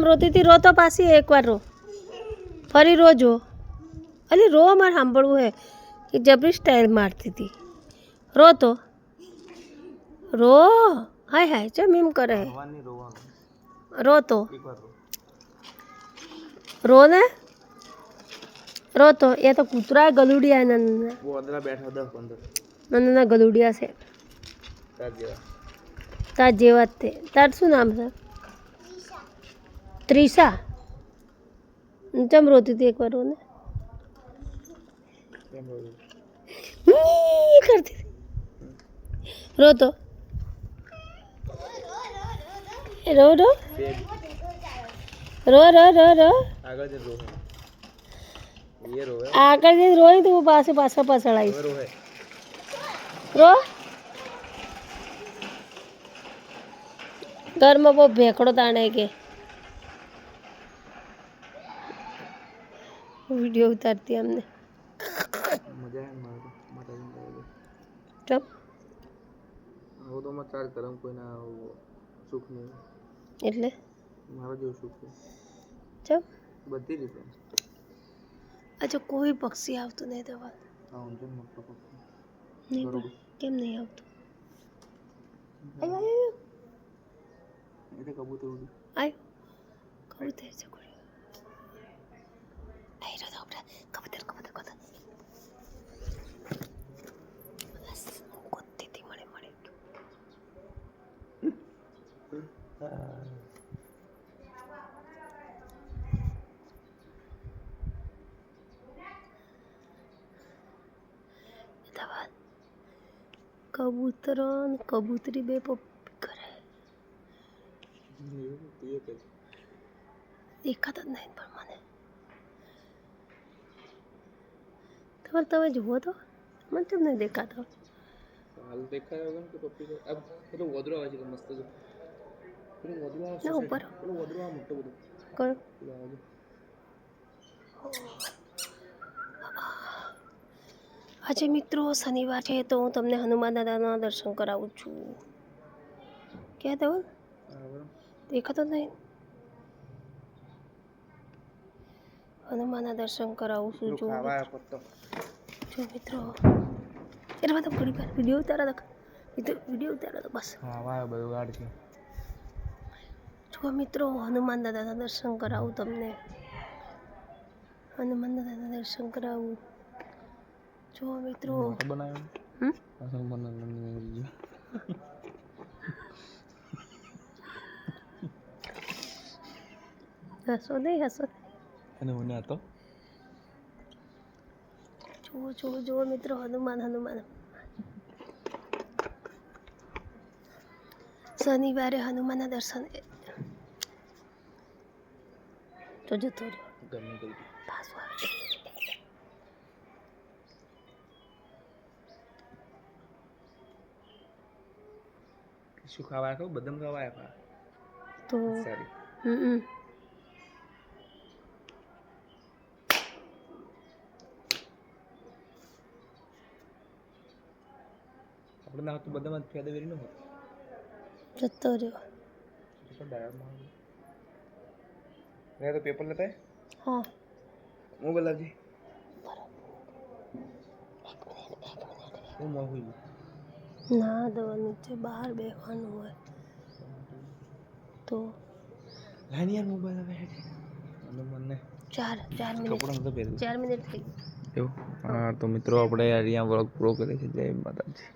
રોતી હતી, રો તો પાછી એકવાર રો, ફરી રો જો. અલી રો મારે સાંભળવું હે કે જબરી સ્ટાઇલ મારતી હતી. રો તો રો. હાય હાય ચમ એમ કરે હે. રો તો રો ને રો તો એ તો કૂતરા ગલુડિયા નાના ગલુડિયા છે તાર જેવા જ તે. તાર શું નામ છે? ત્રિષા. ચમ રોતી હતી એકવાર રો ને કરતી રો તો રો રો રો રો રો રો આગળ જઈને રો નહીં તો હું પાછળ આવીશ. રો ઘરમાં બહુ ભેંકડો તાણે કે વિડીયો ઉતારતી અમને એટલે ચમ બધી રીતે. અચ્છા કોઈ પક્ષી આવતું નહીં તો વાત નહીં. કેમ નહીં આવતું? કબૂતર આય કબૂતર છે કોઈ આઈ રહ્યો તો કબૂતર કબૂતર કબૂતર બસ કોત્તીથી મળે કબૂતર કબૂતરી બે પપ્પી કરે દેખાતા જ નહીં પણ મને તમે જુઓ તો મને કેમ નહીં દેખાતો? હાલ દેખાય કે પપ્પી આ પેલો વદરો આવે છે મસ્ત છે. પેલો વદરો આવે છે ઉપર પેલો વદરો આ મોટો બધો કયો આજે મિત્રો શનિવાર છે તો હું તમને હનુમાન દાદાના દર્શન કરાવું છું. ક્યાં દેવલ દેખાતો નહીં? હનુમાનના દર્શન કરાવું છું. જો મિત્રો એટલે બધા ઘણી વાર વિડીયો ઉતારા તો વિડીયો ઉતારા તો બસ જો મિત્રો હનુમાન દાદાના દર્શન કરાવું તમને. હનુમાન દાદાના દર્શન કરાવું. જો મિત્રો હસો નહીં હસો જુઓ જુઓ જુઓ મિત્રો હનુમાન હનુમાન શનિવારે હનુમાનના દર્શન તો જતો રહ્યો. શું ખાવા ખાવ? બદામ ખાવા આપ્યા તો આપણે ના તો બદામ ફેદે વેરી ન હોત જતો રહ્યો. તો પેપર લેતા હા મોબાઈલ લાવજે. ના દવાનું છે બહાર બેસવાનું હોય તો મોબાઈલ આવે 4 મિનિટ થઈ એવું. હા તો મિત્રો આપણે અહીંયા વ્લોગ પૂરો કરીએ છીએ. જય માતાજી.